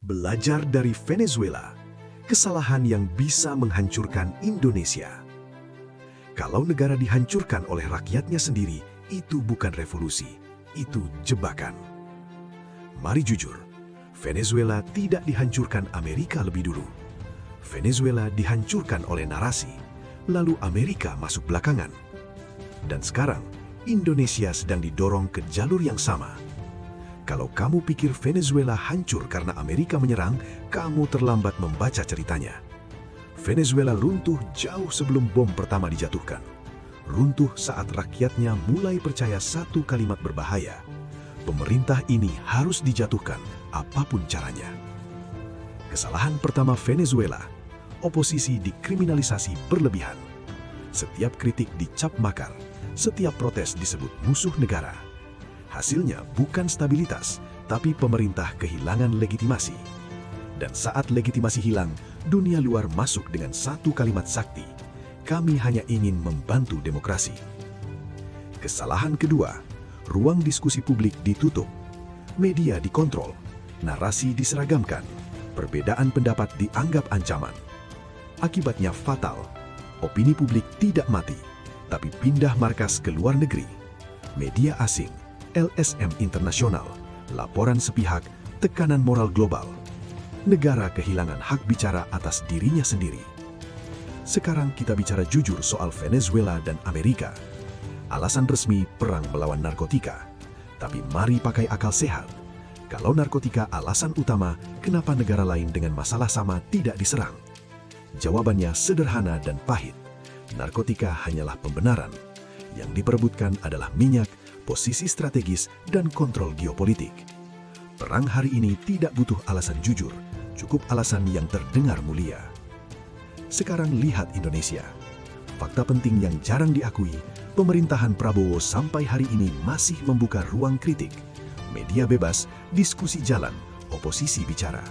Belajar dari Venezuela, kesalahan yang bisa menghancurkan Indonesia. Kalau negara dihancurkan oleh rakyatnya sendiri, itu bukan revolusi, itu jebakan. Mari jujur, Venezuela tidak dihancurkan Amerika lebih dulu. Venezuela dihancurkan oleh narasi, lalu Amerika masuk belakangan. Dan sekarang, Indonesia sedang didorong ke jalur yang sama. Kalau kamu pikir Venezuela hancur karena Amerika menyerang, kamu terlambat membaca ceritanya. Venezuela runtuh jauh sebelum bom pertama dijatuhkan. Runtuh saat rakyatnya mulai percaya satu kalimat berbahaya. Pemerintah ini harus dijatuhkan, apapun caranya. Kesalahan pertama Venezuela, oposisi dikriminalisasi berlebihan. Setiap kritik dicap makar, setiap protes disebut musuh negara. Hasilnya bukan stabilitas, tapi pemerintah kehilangan legitimasi. Dan saat legitimasi hilang, dunia luar masuk dengan satu kalimat sakti. Kami hanya ingin membantu demokrasi. Kesalahan kedua, ruang diskusi publik ditutup. Media dikontrol, narasi diseragamkan, perbedaan pendapat dianggap ancaman. Akibatnya fatal, opini publik tidak mati, tapi pindah markas ke luar negeri. Media asing, LSM internasional, laporan sepihak, tekanan moral global. Negara kehilangan hak bicara atas dirinya sendiri. Sekarang kita bicara jujur soal Venezuela dan Amerika. Alasan resmi perang melawan narkotika. Tapi mari pakai akal sehat. Kalau narkotika alasan utama, kenapa negara lain dengan masalah sama tidak diserang? Jawabannya sederhana dan pahit. Narkotika hanyalah pembenaran. Yang diperebutkan adalah minyak, posisi strategis, dan kontrol geopolitik. Perang hari ini tidak butuh alasan jujur, cukup alasan yang terdengar mulia. Sekarang lihat Indonesia. Fakta penting yang jarang diakui, pemerintahan Prabowo sampai hari ini masih membuka ruang kritik. Media bebas, diskusi jalan, oposisi bicara.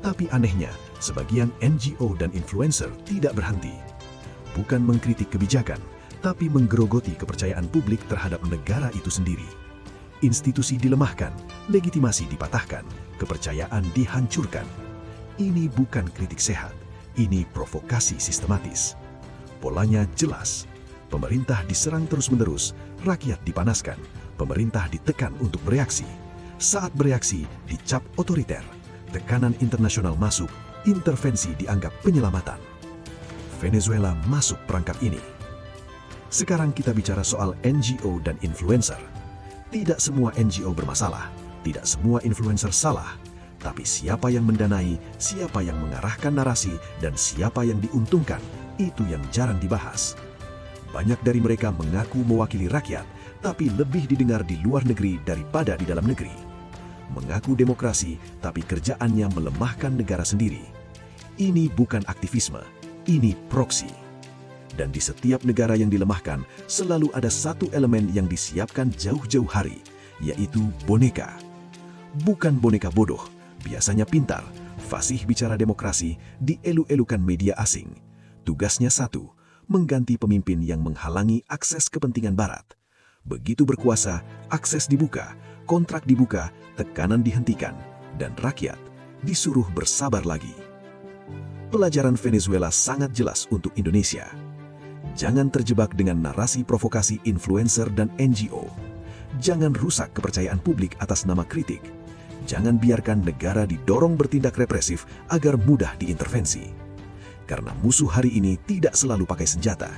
Tapi anehnya, sebagian NGO dan influencer tidak berhenti. Bukan mengkritik kebijakan, tapi menggerogoti kepercayaan publik terhadap negara itu sendiri. Institusi dilemahkan, legitimasi dipatahkan, kepercayaan dihancurkan. Ini bukan kritik sehat, ini provokasi sistematis. Polanya jelas, pemerintah diserang terus-menerus, rakyat dipanaskan, pemerintah ditekan untuk bereaksi. Saat bereaksi, dicap otoriter, tekanan internasional masuk, intervensi dianggap penyelamatan. Venezuela masuk perangkap ini. Sekarang kita bicara soal NGO dan influencer. Tidak semua NGO bermasalah, tidak semua influencer salah. Tapi siapa yang mendanai, siapa yang mengarahkan narasi, dan siapa yang diuntungkan, itu yang jarang dibahas. Banyak dari mereka mengaku mewakili rakyat, tapi lebih didengar di luar negeri daripada di dalam negeri. Mengaku demokrasi, tapi kerjaannya melemahkan negara sendiri. Ini bukan aktivisme, ini proksi. Dan di setiap negara yang dilemahkan, selalu ada satu elemen yang disiapkan jauh-jauh hari, yaitu boneka. Bukan boneka bodoh, biasanya pintar, fasih bicara demokrasi, dielu-elukan media asing. Tugasnya satu, mengganti pemimpin yang menghalangi akses kepentingan Barat. Begitu berkuasa, akses dibuka, kontrak dibuka, tekanan dihentikan, dan rakyat disuruh bersabar lagi. Pelajaran Venezuela sangat jelas untuk Indonesia. Jangan terjebak dengan narasi provokasi influencer dan NGO. Jangan rusak kepercayaan publik atas nama kritik. Jangan biarkan negara didorong bertindak represif agar mudah diintervensi. Karena musuh hari ini tidak selalu pakai senjata.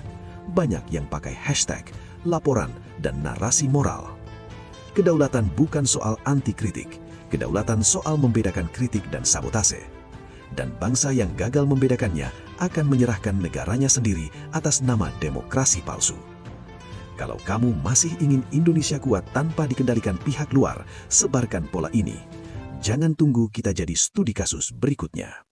Banyak yang pakai hashtag, laporan, dan narasi moral. Kedaulatan bukan soal anti-kritik. Kedaulatan soal membedakan kritik dan sabotase. Dan bangsa yang gagal membedakannya akan menyerahkan negaranya sendiri atas nama demokrasi palsu. Kalau kamu masih ingin Indonesia kuat tanpa dikendalikan pihak luar, sebarkan pola ini. Jangan tunggu kita jadi studi kasus berikutnya.